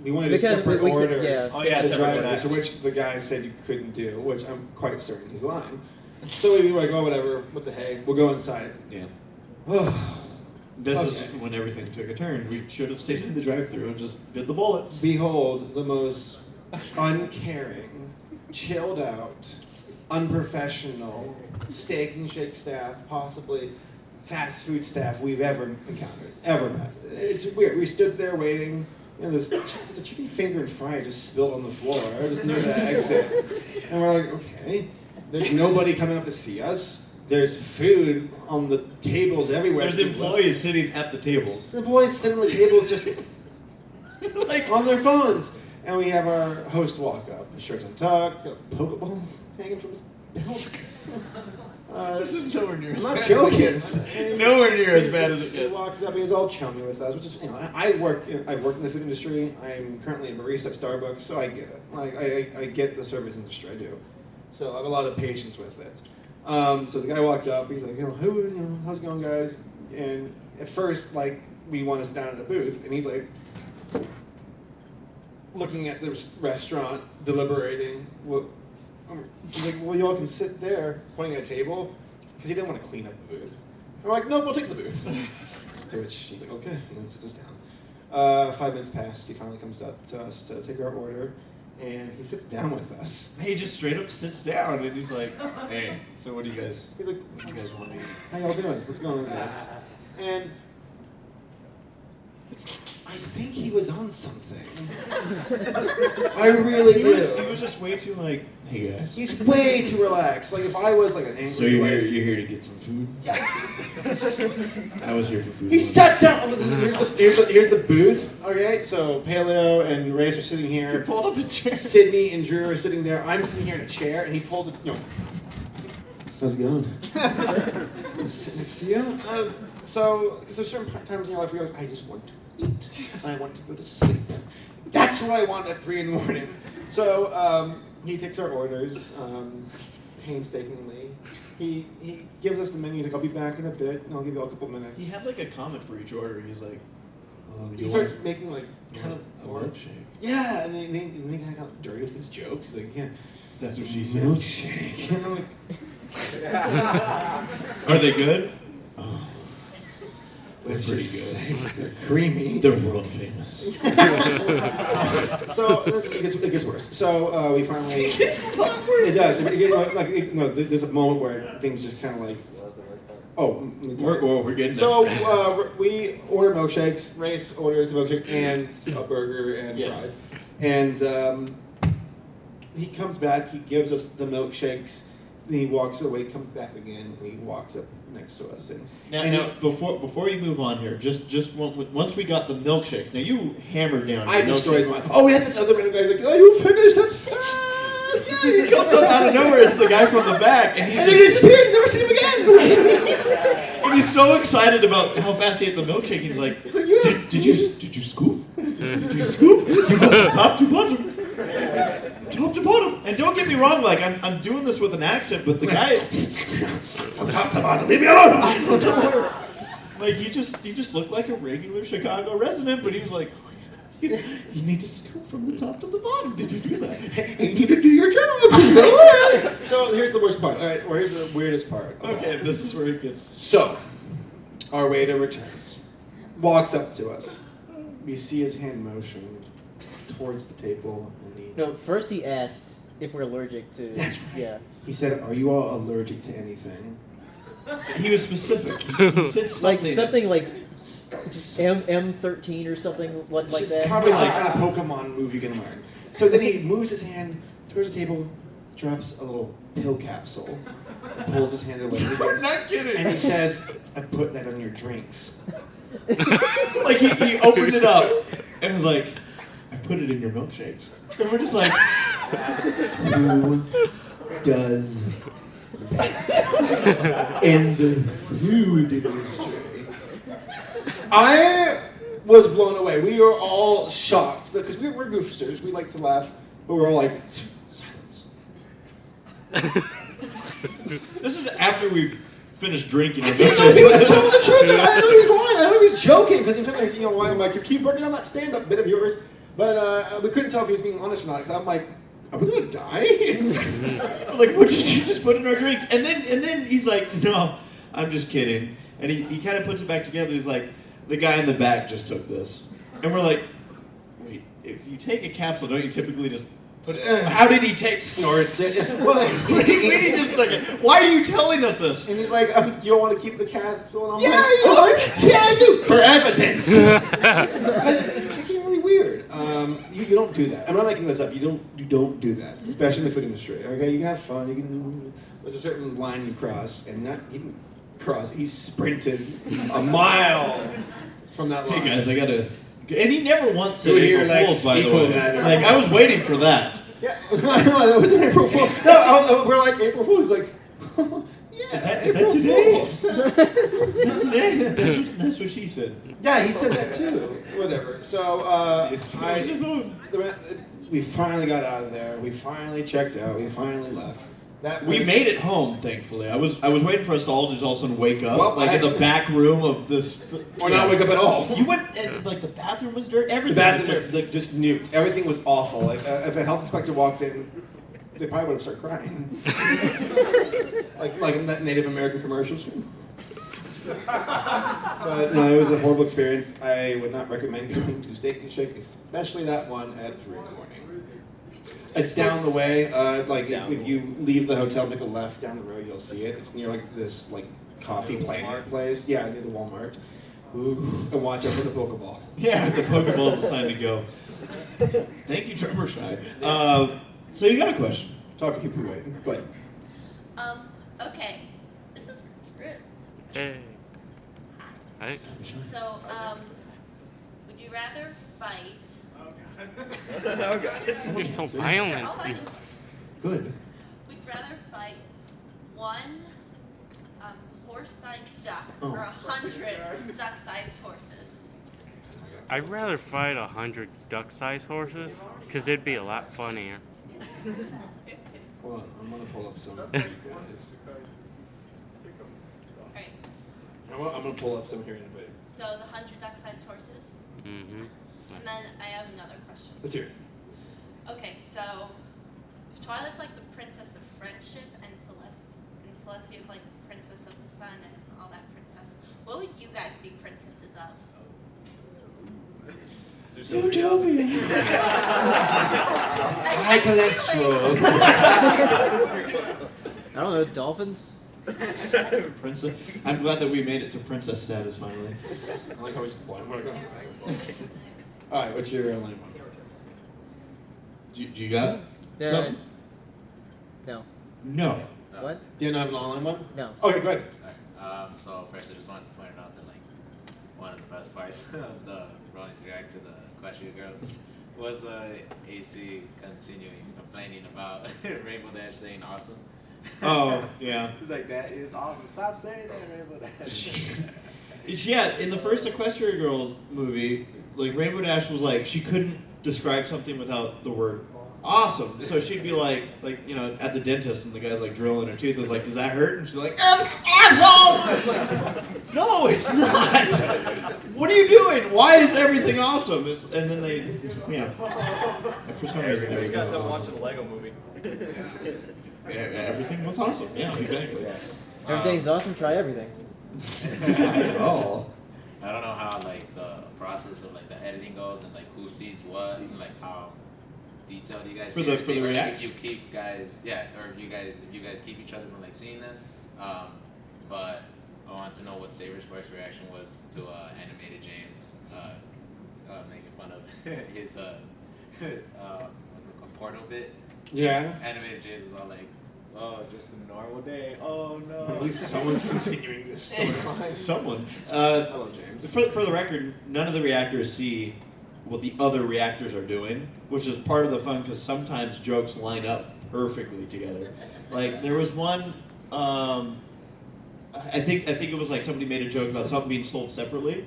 We wanted Because separate we orders. yeah. Oh, yeah, the separate drive-thru, orders. to which the guy said you couldn't do, which I'm quite certain he's lying. So we were like, oh, whatever, what the heck, we'll go inside. Yeah. Oh, This okay. is when everything took a turn. We should have stayed in the drive-thru and just bit the bullet. Behold, the most uncaring, chilled out, unprofessional steak and shake staff, possibly fast food staff we've ever encountered, ever met. It's weird. We stood there waiting. You know, there's a chicken finger and fry just spilled on the floor, just near the exit. And we're like, okay, there's nobody coming up to see us. There's food on the tables everywhere. There's employees sitting at the tables. The employees sitting on the tables just like on their phones. And we have our host walk up. His shirt's untucked, he's got a Pokeball hanging from his belt. This is nowhere near I'm as not bad joking. as it gets. Nowhere near as bad as it He gets. walks up, he's all chummy with us, which is, you know, I've worked in the food industry. I'm currently a barista at Starbucks, so I get it. Like, I get the service industry, I do. So I have a lot of patience with it. So the guy walked up, he's like, how's it going, guys? And at first, like, we want us down in the booth, and he's like, looking at the restaurant, deliberating. He's like, well, y'all can sit there, pointing at a table, because he didn't want to clean up the booth. And we're like, no, we'll take the booth. To which he's like, okay, and sits us down. 5 minutes passed, he finally comes up to us to take our order, and he sits down with us. He just straight up sits down, and he's like, hey, so what do you guys want to eat? How y'all doing? What's going on, guys? And I think he was on something. I really do. He was just way too like, hey guys. He's way too relaxed. Like if I was like an angry. So you're like, here to get some food? I was here for food. He sat down. Here's the booth. Okay, so Paleo and Reyes are sitting here. He pulled up a chair. Sydney and Drew are sitting there. I'm sitting here in a chair, and he pulls it. How's it going? Sit next to you. So, because there's certain times in your life where you're like, I just want to eat, and I want to go to sleep. That's what I want at 3 a.m. So he takes our orders painstakingly. He gives us the menu. He's like, I'll be back in a bit, and I'll give you a couple minutes. He had like a comment for each order. He's like, he starts making like kind of a milkshake. Yeah, and then he kind of got dirty with his jokes. He's like, yeah, That's what she said. milkshake. And I'm like, Are they good? Oh, they're let's pretty just good. say they're creamy. They're world famous. So it gets worse. So we finally. It does. There's a moment where things just kind of like. Oh, we're getting there. So we order milkshakes. Race orders a milkshake and a burger and fries. And he comes back. He gives us the milkshakes. Then he walks away. Comes back again. And he walks up next to us. Now, before you move on here, just once we got the milkshakes. Now you hammered down. I your destroyed milkshake. mine. Oh, we had this other random guy. He's like, oh, you finished? That's fast. Yeah, he comes up out of nowhere. It's the guy from the back, and then he disappeared. Never seen him again. And he's so excited about how fast he ate the milkshake. He's like, did you scoop? Did you scoop? You go top to bottom. Top to bottom. And don't get me wrong, like I'm doing this with an accent, but the guy from top to bottom, leave me alone. Like he just looked like a regular Chicago resident, but he was like, you need to scoop from the top to the bottom. Did you do that? You need to do your job. So here's the worst part. All right, or here's the weirdest part. Okay, this is where it gets. So, our waiter returns, walks up to us. We see his hand motion towards the table, and he. No, first he asked if we're allergic to. That's right. Yeah. He said, "Are you all allergic to anything?" He was specific. He said something like M13 or something like It's that. probably some kind of Pokemon move you can learn. So then he moves his hand towards the table, drops a little pill capsule, and pulls his hand away. I'm not kidding. And he says, "I put that on your drinks." Like he opened it up and was like, I put it in your milkshakes. And we're just like, who does that in the food industry? I was blown away. We were all shocked because we're goofsters. We like to laugh But we're all like, silence. This is after we finished drinking. I didn't know if he was telling the truth. I didn't know he was lying. I didn't know he was joking because he told me, I'm like, you keep working on that stand-up bit of yours. But we couldn't tell if he was being honest or not because I'm like, are we gonna die? Like, what did you just put in our drinks? And then he's like, no, I'm just kidding. And he kind of puts it back together. He's like, the guy in the back just took this. And we're like, wait, if you take a capsule, don't you typically just put it? How did he take? Snorts it. Well, he just took it. Why are you telling us this? And he's like, you don't want to keep the capsule? And I'm Yeah, like, yeah, I do. For evidence. It's really weird. You don't do that. I'm not making this up. You don't do that, especially in the food industry. Okay, you can have fun. You can. There's a certain line you cross, and he didn't cross. He sprinted a mile from that line. Hey guys, I gotta. And he never once said Who here April likes Fools, by the fecal way. matter? Like I was waiting for that. Yeah, that was an April Fool. No, we're like April Fool's. Like, yeah, Is that April today? Fools. Is that today? That's what she said. Yeah, he said that too. Whatever. So we finally got out of there. We finally checked out. We finally left. We made it home, thankfully. I was waiting for us to all just all of a sudden wake up, Well, like in the back room of this. Or not wake up at all. You went, like the bathroom was dirty. Everything. The bathroom was like, just nuked. Everything was awful. Like if a health inspector walked in, they probably would have started crying. like in that Native American commercials. But no, it was a horrible experience. I would not recommend going to Steak and Shake, especially that one at 3 in the morning. It's down the way. If you leave the hotel, make a left down the road, you'll see it. It's near like this coffee planet place. Yeah, near the Walmart. Ooh, and watch out for the Pokeball. Yeah, the Pokeball's the sign to go. Thank you, Drummer Shy. So you got a question? Sorry for keeping you waiting. Go ahead. Okay. This is rude. Hey. Hey. So, would you rather fight? You're so violent. Good. Would you rather fight one horse-sized duck or 100 duck-sized horses? I'd rather fight 100 duck-sized horses, because it'd be a lot funnier. Hold on, I'm gonna pull up some. Alright. I'm gonna pull up some here in a bit. So the 100 duck-sized horses. Mm-hmm. And then I have another question. Let's hear it. Okay, so if Twilight's like the princess of friendship and Celestia's like the princess of the sun and all that princess, what would you guys be princesses of? Zootopia. High cholesterol. I don't know, dolphins? Princess. I'm glad that we made it to princess status finally. I like how we just blind. All right, what's your line one? Do you got it? Something? No. No. What? Do you not have an online one? No. Okay, go ahead. Alright, so first I just wanted to point out that one of the best parts of the Ronnie's react to the Question Girls was AC continuing complaining about Rainbow Dash saying awesome. Oh, yeah. He's like, that is awesome. Stop saying that, Rainbow Dash. Yeah, in the first Equestria Girls movie, Rainbow Dash was she couldn't describe something without the word awesome. So she'd be at the dentist and the guy's drilling her tooth. Is does that hurt? And she's like, it's awesome! No, it's not! What are you doing? Why is everything awesome? And then they, for some reason I just got done awesome. watching a Lego movie. Everything was awesome. Yeah, exactly. Everything's awesome, try everything. Oh. I don't know how the process of the editing goes and who sees what and how detailed you guys For see the everything, or reacts? if you keep guys or if you guys keep each other from seeing them. But I want to know what Saber's first reaction was to animated James making fun of his porno bit. Yeah. Animated James was all oh, just a normal day. Oh no. At least someone's continuing this storyline. Someone. Hello, James. For the record, none of the reactors see what the other reactors are doing, which is part of the fun because sometimes jokes line up perfectly together. There was one. I think it was somebody made a joke about something being sold separately,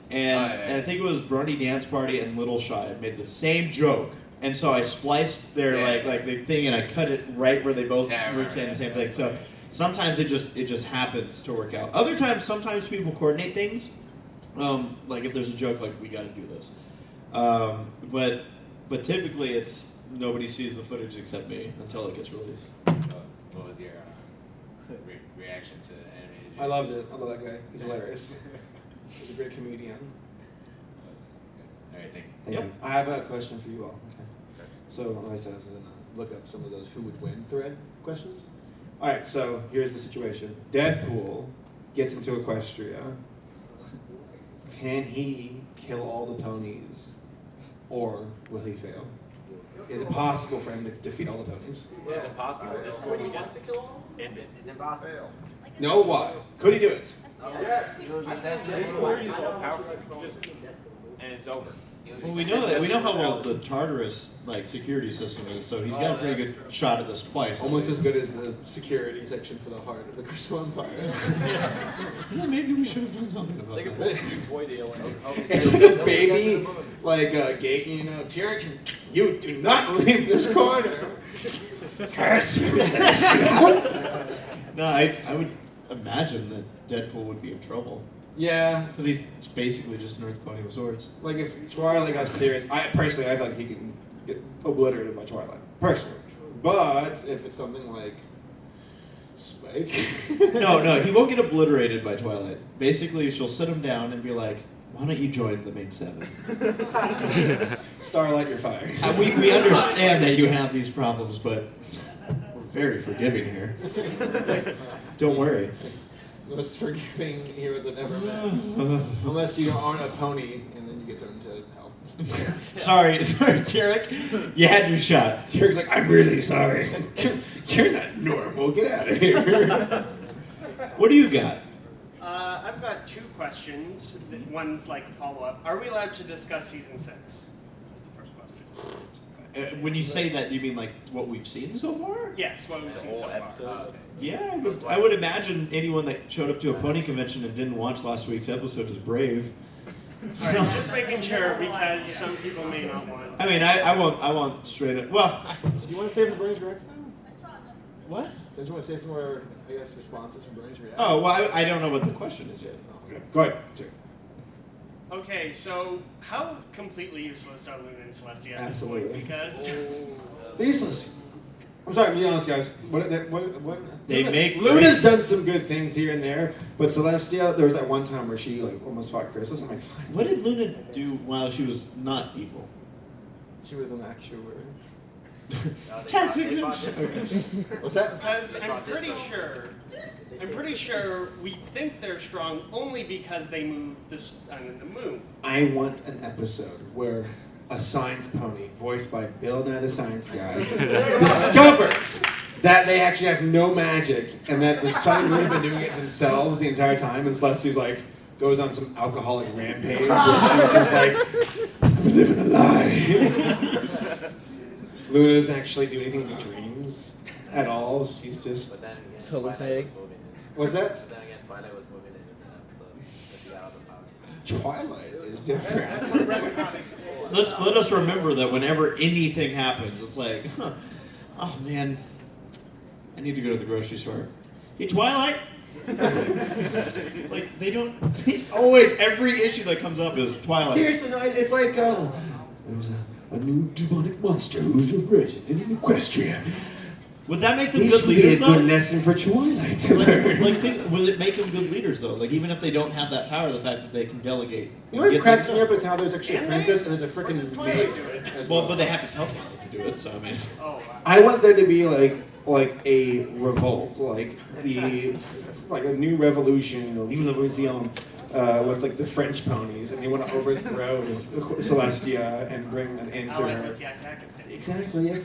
and I think it was Brony Dance Party and Little Shy made the same joke And so I spliced their like the thing, and I cut it right where they both were saying the same thing. So sometimes it just happens to work out. Other times, sometimes people coordinate things. Like if there's a joke, like we got to do this. But typically it's nobody sees the footage except me until it gets released. So, what was your reaction to animated? I loved it. I love that guy. He's hilarious. He's a great comedian. All right, thank you. Thank you. I have a question for you all. Okay. So, like I said, I was going to look up some of those who would win thread questions. All right, so here's the situation. Deadpool gets into Equestria. Can he kill all the ponies, or will he fail? Is it possible for him to defeat all the ponies? Is it possible? It's cool. We just end it. It's impossible. No, why? Could he do it? Yes. This cool. He's all powerful. And it's over. Well, we know that. We know how well the Tartarus security system is, so he's got a pretty good shot at this twice. Almost as good as the security section for the heart of the Crystal Empire. Yeah, maybe we should have done something about They could that. pull some new toy deal. It's like a baby, gate, Tyrion, you do not leave this corner. Curse you, No, I would imagine that Deadpool would be in trouble. Yeah. Because he's basically just an Earth Pony with swords. Like, if Twilight got serious, I feel like he can get obliterated by Twilight. Personally. But if it's something like Spike. No, he won't get obliterated by Twilight. Basically, she'll sit him down and be like, why don't you join the main seven? Starlight, you're fired. We understand that you have these problems, but we're very forgiving here. Don't worry. Most forgiving heroes I've ever met. Unless you aren't a pony, and then you get thrown into hell. Sorry, Tarek. You had your shot. Tarek's like, I'm really sorry. You're not normal. Get out of here. What do you got? I've got two questions. One's like a follow-up. Are we allowed to discuss season 6? That's the first question. When you say that, do you mean like what we've seen so far? Yes, what we've seen so far. Yeah, I would imagine anyone that showed up to a pony convention and didn't watch last week's episode is brave. So, All right, just making sure because some people may not want. I mean, I want straight up. Well, do you want to save the Bernie's reaction? What? Don't you want to save some more, responses from Bernie's reaction? Oh, well, I don't know what the question is yet. Go ahead. Okay, so how completely useless are Luna and Celestia at this point? Absolutely. Because They're useless. I'm sorry, I'm being honest, guys. What? They make Luna's done some good things here and there, but Celestia, there was that one time where she almost fought Chrysalis. I'm like, fine. What did Luna do while she was not evil? She was an actuary. Tactics. What's that? Because I'm pretty sure we think they're strong only because they move the sun and the moon. I want an episode where a science pony, voiced by Bill Nye the Science Guy, discovers that they actually have no magic and that the sun and moon have been doing it themselves the entire time, and Celestia's goes on some alcoholic rampage where she's just like, I'm living a lie. Luna doesn't actually do anything with dreams at all. She's just hallucinating. What's that? But then again, Twilight was moving in that episode. She got all the power. Twilight is different. Let us remember that whenever anything happens, it's like, oh man, I need to go to the grocery store. Hey, Twilight. They don't. Always, every issue that comes up is Twilight. Seriously, no, it's like there's a new demonic monster who's arisen in Equestria. Would that make them This good would be leaders, a though? good lesson for Twilight to learn. Will it make them good leaders, though? Even if they don't have that power, the fact that they can delegate. You know what cracks me up is how there's actually a princess and there's a freaking maid. Well, but they have to tell Twilight to do it, so I mean. I want there to be like a revolt, a new revolution or Vive la Revolution with the French ponies, and they want to overthrow Celestia and bring an end to her. Exactly, yeah.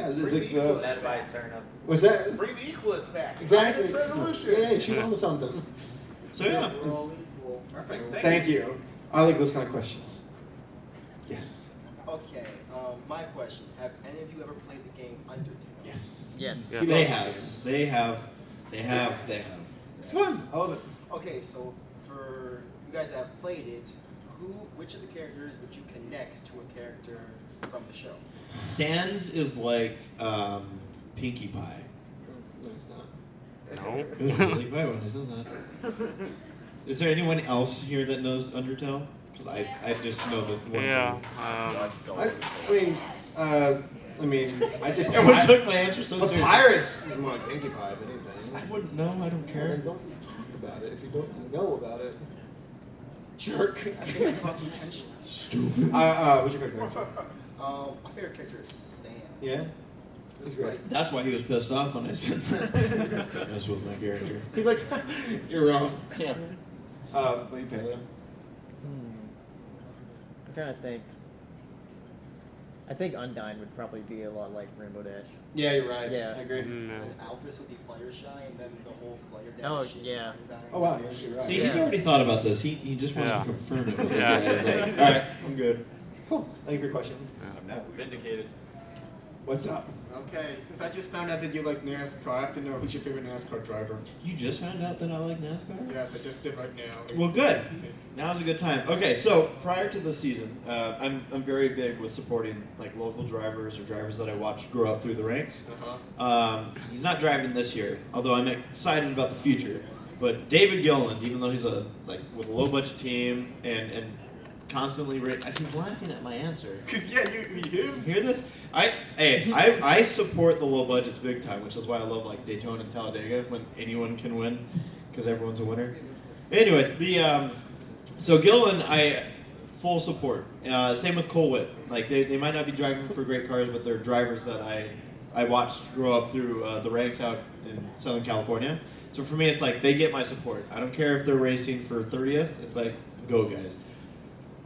It's like the Led by Turnip. what's that? Bring the equalists back. Exactly. Revolution. Yeah, she's onto something. So yeah. Perfect. Thank you. I like those kind of questions. Yes. Okay, my question. Have any of you ever played the game Undertale? Yes. Yes. They have. It's fun. I love it. Okay, so for you guys that have played it, which of the characters would you connect to a character from the show? Sans is like Pinkie Pie. No, it's not. No. It was really bad when I said that. Is there anyone else here that knows Undertale? Because I just know the one. Yeah. I mean, I'd say Everyone took my answer so seriously. Papyrus is more like Pinkie Pie, if anything. I wouldn't know. I don't care. Then don't talk about it if you don't know about it. Jerk. I think it caused some tension. Stupid. What's your favorite character? My favorite character is Sam. Yeah? It's like, That's why he was pissed off when I said that. Mess with my character. He's like, you're wrong. Yeah. What do you Paleo? I'm trying to think. I think Undyne would probably be a lot like Rainbow Dash. Yeah, you're right. Yeah. I agree. and Alphys would be Fluttershy, and then the whole Fluttershy. Oh, yeah. Oh, wow, you're actually right. See, he's already thought about this. He just wanted Yeah. to confirm it with you Yeah. guys. Like, all right, I'm good. Cool. Thank you for your question. I'm now vindicated. What's up? Okay, since I just found out that you like NASCAR, I have to know who's your favorite NASCAR driver. You just found out that I like NASCAR? Yes, I just did right now. Well, good. Now's a good time. Okay, so prior to the season, I'm very big with supporting like local drivers or drivers that I watched grow up through the ranks. He's not driving this year, although I'm excited about the future. But David Gilliland, even though he's with a low budget team and constantly he's laughing at my answer. Cause yeah, you hear this? I support the low budgets big time, which is why I love like Daytona and Talladega when anyone can win, because everyone's a winner. Anyways, so Gilliland, I full support. Same with Cole Witt. Like they might not be driving for great cars, but they're drivers that I watched grow up through the ranks out in Southern California. So for me, it's like they get my support. I don't care if they're racing for 30th. It's like go guys.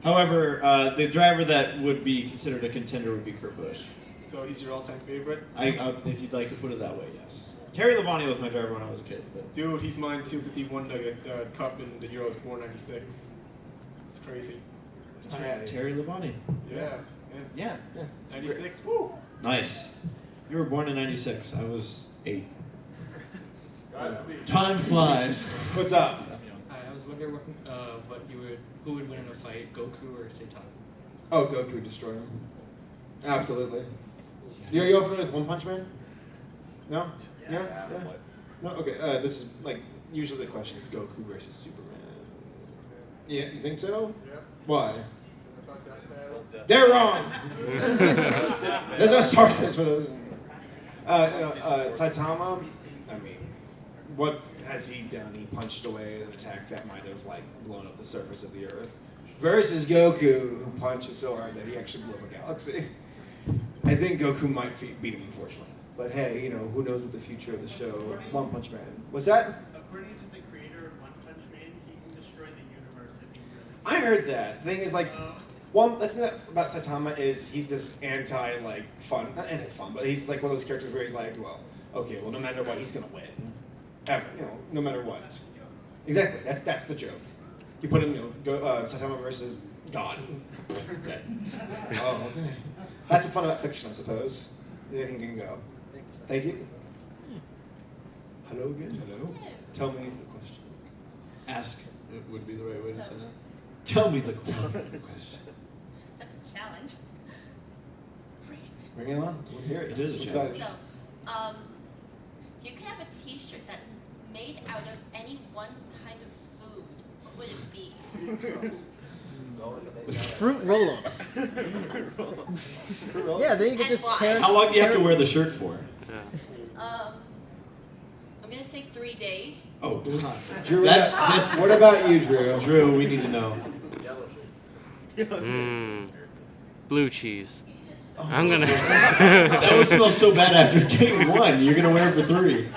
However, the driver that would be considered a contender would be Kurt Busch. So he's your all-time favorite? If you'd like to put it that way, yes. Terry Labonte was my driver when I was a kid. But. Dude, he's mine too because he won the cup in the Euros 496. It's crazy. Terry Labonte. Yeah. 96. Woo. Nice. You were born in 96. I was 8. Godspeed. Time flies. What's up? Hi, I was wondering who would win in a fight, Goku or Satan? Oh, Goku destroy him. Absolutely. You familiar with One Punch Man? No? Yeah? No? Okay, this is like usually the question, Goku versus Superman. Yeah, you think so? Yeah. Why? That's not that bad. They're wrong! There's no sources for those. Saitama, I mean, what has he done? He punched away an attack that might have like blown up the surface of the earth. Versus Goku, who punches so hard that he actually blew up a galaxy. I think Goku might beat him, unfortunately. But hey, who knows what the future of the show, One Punch Man. What's that? According to the creator of One Punch Man, he can destroy the universe if he really I heard that. The thing is, like, one that's not about Saitama is he's this not anti-fun, but he's like one of those characters where he's like, well, okay, well, no matter what, he's gonna win. Ever, no matter what. Exactly, that's the joke. You put him, Saitama versus God. Dead. Oh, okay. That's the fun about fiction, I suppose. Anything can go. Thank you. Hello again. Hello. Tell me the question. Ask would be the right way to say that. Tell me the question. That's a challenge. Bring it. Bring it on. We'll hear it. It is a challenge. So, if you could have a T-shirt that's made out of any one kind of food, what would it be? Fruit roll-ups. Yeah, then you can just tear. How long do you have to wear the shirt for? I'm gonna say 3 days. Oh, God. Drew, what about you, Drew? Drew, we need to know. Blue cheese. I'm gonna. That would smell so bad after day 1. You're gonna wear it for 3.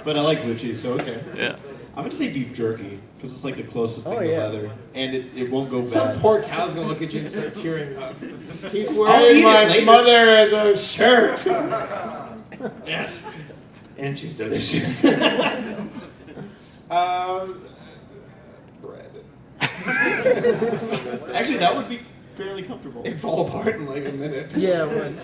But I like blue cheese, so okay. Yeah. I'm gonna say beef jerky because it's like the closest thing Oh, to yeah. leather, and it won't go Some bad. poor cow's gonna look at you and start tearing up. He's I'll eat wearing it my later. mother as a shirt. Yes. And she's delicious. Bread. Actually, that would be fairly comfortable. It'd fall apart in like a minute. Yeah, right.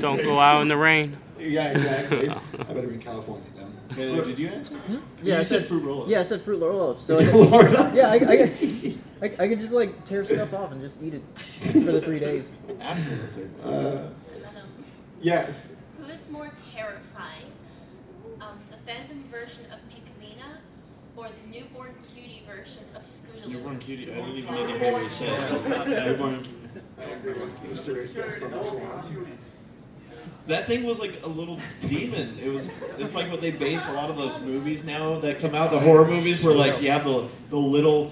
Don't go out in the rain. Yeah, exactly. I better be in California then. Did you answer? Yeah, You I said fruit roll-ups. Yeah, I said fruit roll-ups. So Lord. yeah, I could just like tear stuff off and just eat it for the 3 days. Yes. Who is more terrifying, the fandom version of Pickamina or the newborn cutie version of Scootaloo? Newborn cutie. I didn't even really hear what you said. Newborn cutie. I agree with Mr. Race best on this one. That thing was like a little demon. It's like what they base a lot of those movies now that come out, the horror movies, where like you have the little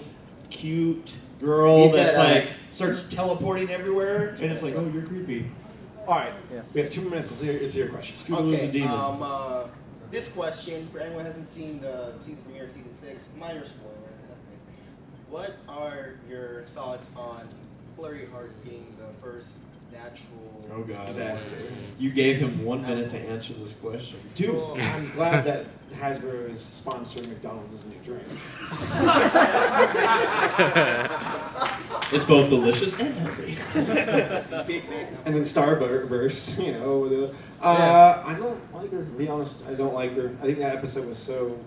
cute girl that's like starts teleporting everywhere, and it's like, oh, you're creepy. All right, we have 2 minutes. Let's hear your question. Scootaloo's a demon. This question, for anyone who hasn't seen the season premiere of season 6, minor spoiler. What are your thoughts on Flurry Heart being the first natural Oh God! disaster? You gave him 1 minute to answer this question. 2. Well, I'm glad that Hasbro is sponsoring McDonald's as a new drink. It's both delicious and healthy. And then Starburst, you know. I don't like her. To be honest, I don't like her. I think that episode was so